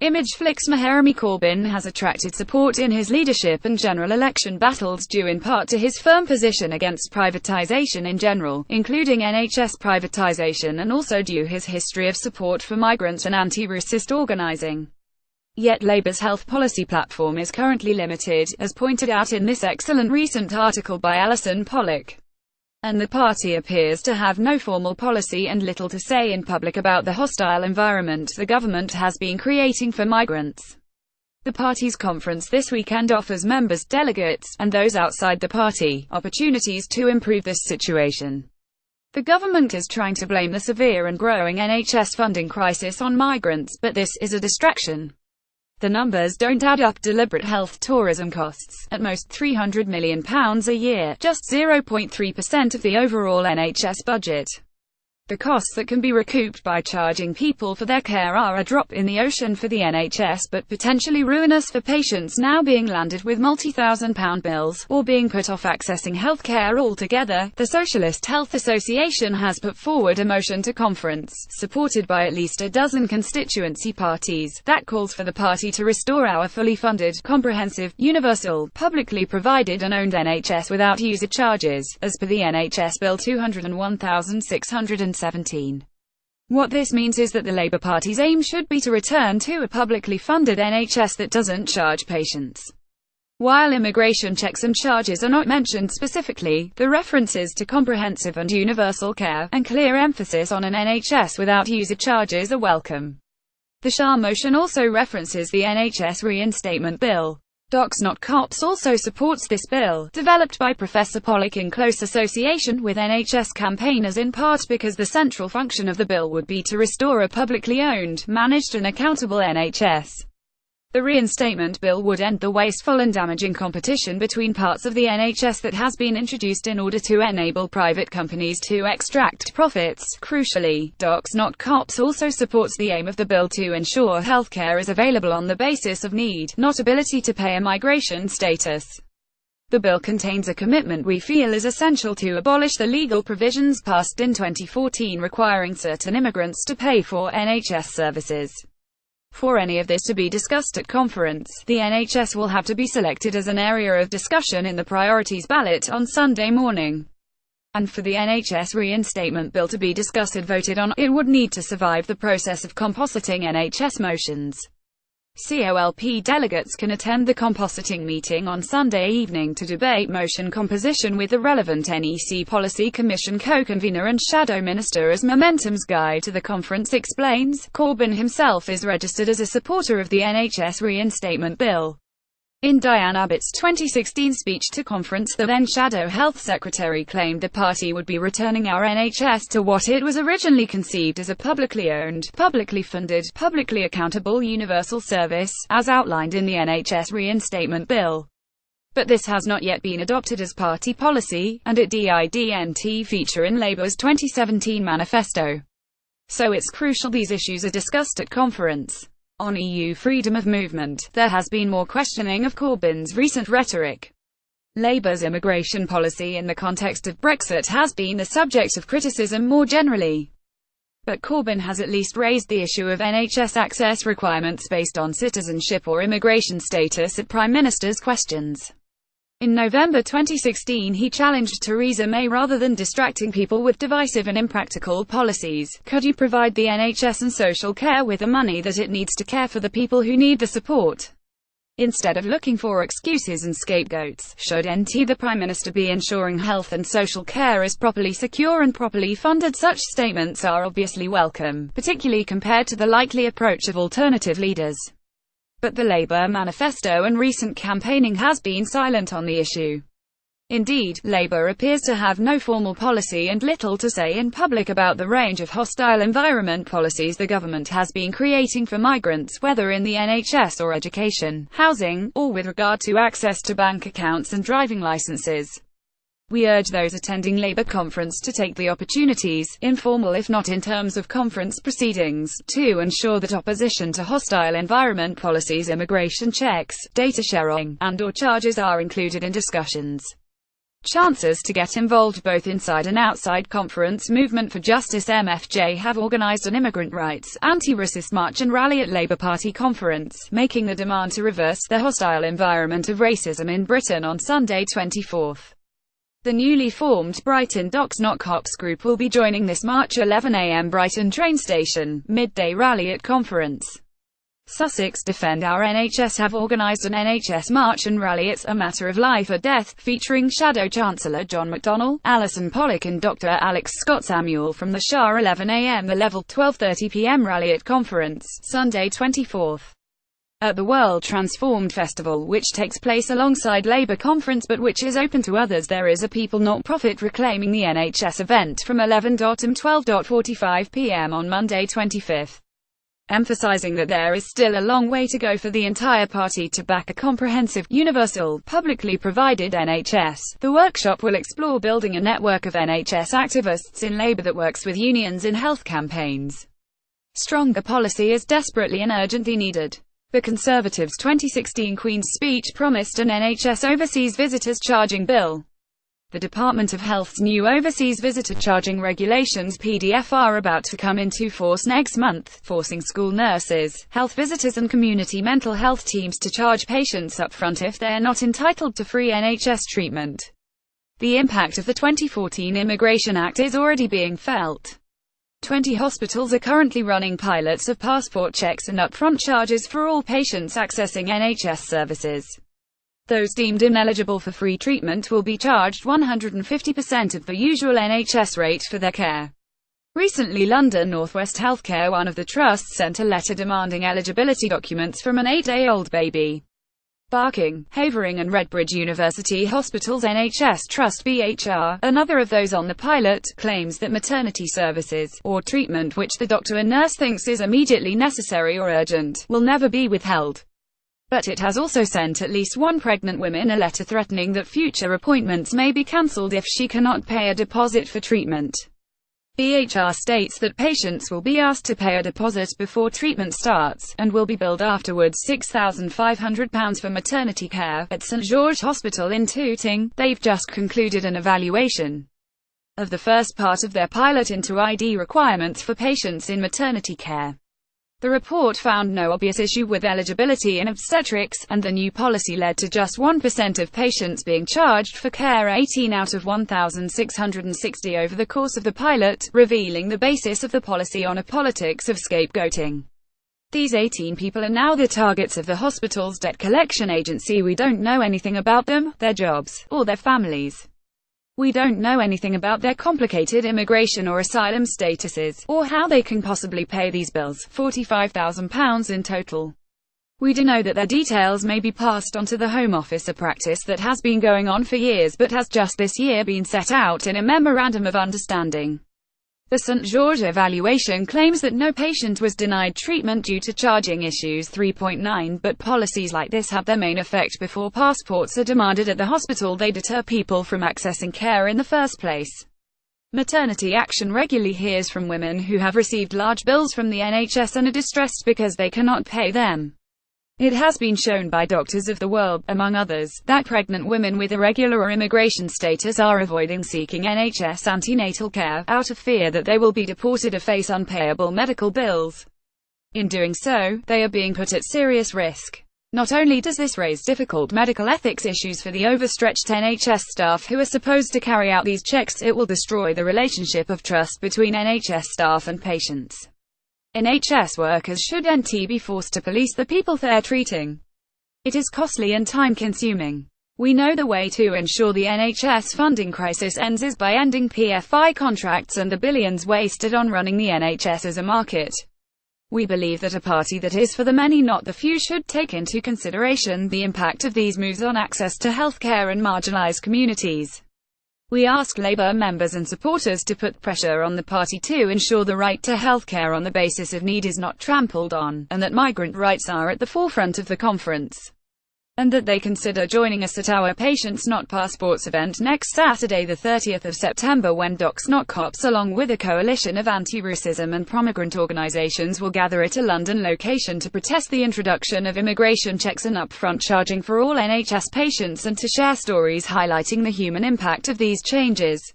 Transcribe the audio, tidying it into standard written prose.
Image flicks Jeremy Corbyn has attracted support in his leadership and general election battles due in part to his firm position against privatisation in general, including NHS privatisation, and also due his history of support for migrants and anti-racist organising. Yet Labour's health policy platform is currently limited, as pointed out in this excellent recent article by Alison Pollock. And the party appears to have no formal policy and little to say in public about the hostile environment the government has been creating for migrants. The party's conference this weekend offers members, delegates, and those outside the party, opportunities to improve this situation. The government is trying to blame the severe and growing NHS funding crisis on migrants, but this is a distraction. The numbers don't add up. Deliberate health tourism costs, at most £300 million a year, just 0.3% of the overall NHS budget. The costs that can be recouped by charging people for their care are a drop in the ocean for the NHS, but potentially ruinous for patients now being landed with multi-thousand-pound bills, or being put off accessing healthcare altogether. The Socialist Health Association has put forward a motion to conference, supported by at least a dozen constituency parties, that calls for the party to restore our fully funded, comprehensive, universal, publicly provided and owned NHS without user charges, as per the NHS Bill 201,617. What this means is that the Labour Party's aim should be to return to a publicly funded NHS that doesn't charge patients. While immigration checks and charges are not mentioned specifically, the references to comprehensive and universal care, and clear emphasis on an NHS without user charges are welcome. The Shah motion also references the NHS Reinstatement Bill. Docs Not Cops also supports this bill, developed by Professor Pollock in close association with NHS campaigners, in part because the central function of the bill would be to restore a publicly owned, managed and accountable NHS. The Reinstatement Bill would end the wasteful and damaging competition between parts of the NHS that has been introduced in order to enable private companies to extract profits. Crucially, Docs Not Cops also supports the aim of the bill to ensure healthcare is available on the basis of need, not ability to pay a migration status. The bill contains a commitment we feel is essential to abolish the legal provisions passed in 2014 requiring certain immigrants to pay for NHS services. For any of this to be discussed at conference, the NHS will have to be selected as an area of discussion in the priorities ballot on Sunday morning. And for the NHS Reinstatement Bill to be discussed and voted on, it would need to survive the process of compositing NHS motions. COLP delegates can attend the compositing meeting on Sunday evening to debate motion composition with the relevant NEC Policy Commission co-convener and Shadow Minister. As Momentum's guide to the conference explains, Corbyn himself is registered as a supporter of the NHS Reinstatement Bill. In Diane Abbott's 2016 speech to conference, the then Shadow Health Secretary claimed the party would be returning our NHS to what it was originally conceived as: a publicly owned, publicly funded, publicly accountable universal service, as outlined in the NHS Reinstatement Bill. But this has not yet been adopted as party policy, and it didn't feature in Labour's 2017 manifesto. So it's crucial these issues are discussed at conference. On EU freedom of movement, there has been more questioning of Corbyn's recent rhetoric. Labour's immigration policy in the context of Brexit has been the subject of criticism more generally. But Corbyn has at least raised the issue of NHS access requirements based on citizenship or immigration status at Prime Minister's questions. In November 2016 he challenged Theresa May: rather than distracting people with divisive and impractical policies, could you provide the NHS and social care with the money that it needs to care for the people who need the support? Instead of looking for excuses and scapegoats, shouldn't the Prime Minister be ensuring health and social care is properly secure and properly funded? Such statements are obviously welcome, particularly compared to the likely approach of alternative leaders. But the Labour manifesto and recent campaigning has been silent on the issue. Indeed, Labour appears to have no formal policy and little to say in public about the range of hostile environment policies the government has been creating for migrants, whether in the NHS or education, housing, or with regard to access to bank accounts and driving licences. We urge those attending Labour conference to take the opportunities, informal if not in terms of conference proceedings, to ensure that opposition to hostile environment policies, immigration checks, data sharing, and/or charges are included in discussions. Chances to get involved both inside and outside. Conference Movement for Justice MFJ have organised an immigrant rights, anti-racist march and rally at Labour Party conference, making the demand to reverse the hostile environment of racism in Britain on Sunday 24th. The newly formed Brighton Docs Not Cops group will be joining this march 11 a.m. Brighton train station, midday rally at conference. Sussex Defend Our NHS have organised an NHS march and rally. It's a matter of life or death, featuring Shadow Chancellor John McDonnell, Alison Pollock and Dr. Alex Scott Samuel from the Shah. 11 a.m. The Level 12:30 p.m. rally at conference, Sunday 24th. At the World Transformed Festival, which takes place alongside Labour conference but which is open to others, there is a people not-profit reclaiming the NHS event from 11 and 12:45 p.m. on Monday 25th. Emphasizing that there is still a long way to go for the entire party to back a comprehensive, universal, publicly provided NHS. The workshop will explore building a network of NHS activists in Labour that works with unions in health campaigns. Stronger policy is desperately and urgently needed. The Conservatives' 2016 Queen's Speech promised an NHS overseas visitors charging bill. The Department of Health's new overseas visitor charging regulations (PDF) are about to come into force next month, forcing school nurses, health visitors and community mental health teams to charge patients upfront if they are not entitled to free NHS treatment. The impact of the 2014 Immigration Act is already being felt. 20 hospitals are currently running pilots of passport checks and upfront charges for all patients accessing NHS services. Those deemed ineligible for free treatment will be charged 150% of the usual NHS rate for their care. Recently, London North West Healthcare, one of the trusts, sent a letter demanding eligibility documents from an 8-day-old baby. Barking, Havering and Redbridge University Hospitals NHS Trust BHR, another of those on the pilot, claims that maternity services, or treatment which the doctor and nurse thinks is immediately necessary or urgent, will never be withheld. But it has also sent at least one pregnant woman a letter threatening that future appointments may be cancelled if she cannot pay a deposit for treatment. BHR states that patients will be asked to pay a deposit before treatment starts, and will be billed afterwards £6,500 for maternity care. At St George Hospital in Tooting, they've just concluded an evaluation of the first part of their pilot into ID requirements for patients in maternity care. The report found no obvious issue with eligibility in obstetrics, and the new policy led to just 1% of patients being charged for care, 18 out of 1,660 over the course of the pilot, revealing the basis of the policy on a politics of scapegoating. These 18 people are now the targets of the hospital's debt collection agency. We don't know anything about them, their jobs, or their families. We don't know anything about their complicated immigration or asylum statuses, or how they can possibly pay these bills, £45,000 in total. We do know that their details may be passed on to the Home Office, a practice that has been going on for years but has just this year been set out in a Memorandum of Understanding. The St George evaluation claims that no patient was denied treatment due to charging issues. 3.9 But policies like this have their main effect before passports are demanded at the hospital. They deter people from accessing care in the first place. Maternity Action regularly hears from women who have received large bills from the NHS and are distressed because they cannot pay them. It has been shown by Doctors of the World, among others, that pregnant women with irregular or immigration status are avoiding seeking NHS antenatal care, out of fear that they will be deported or face unpayable medical bills. In doing so, they are being put at serious risk. Not only does this raise difficult medical ethics issues for the overstretched NHS staff who are supposed to carry out these checks, it will destroy the relationship of trust between NHS staff and patients. NHS workers shouldn't be forced to police the people they're treating. It is costly and time-consuming. We know the way to ensure the NHS funding crisis ends is by ending PFI contracts and the billions wasted on running the NHS as a market. We believe that a party that is for the many, not the few, should take into consideration the impact of these moves on access to healthcare and marginalised communities. We ask Labour members and supporters to put pressure on the party to ensure the right to healthcare on the basis of need is not trampled on, and that migrant rights are at the forefront of the conference. and that they consider joining us at our Patients Not Passports event next Saturday, the 30th of September, when Docs Not Cops, along with a coalition of anti-racism and pro-migrant organizations, will gather at a London location to protest the introduction of immigration checks and upfront charging for all NHS patients, and to share stories highlighting the human impact of these changes.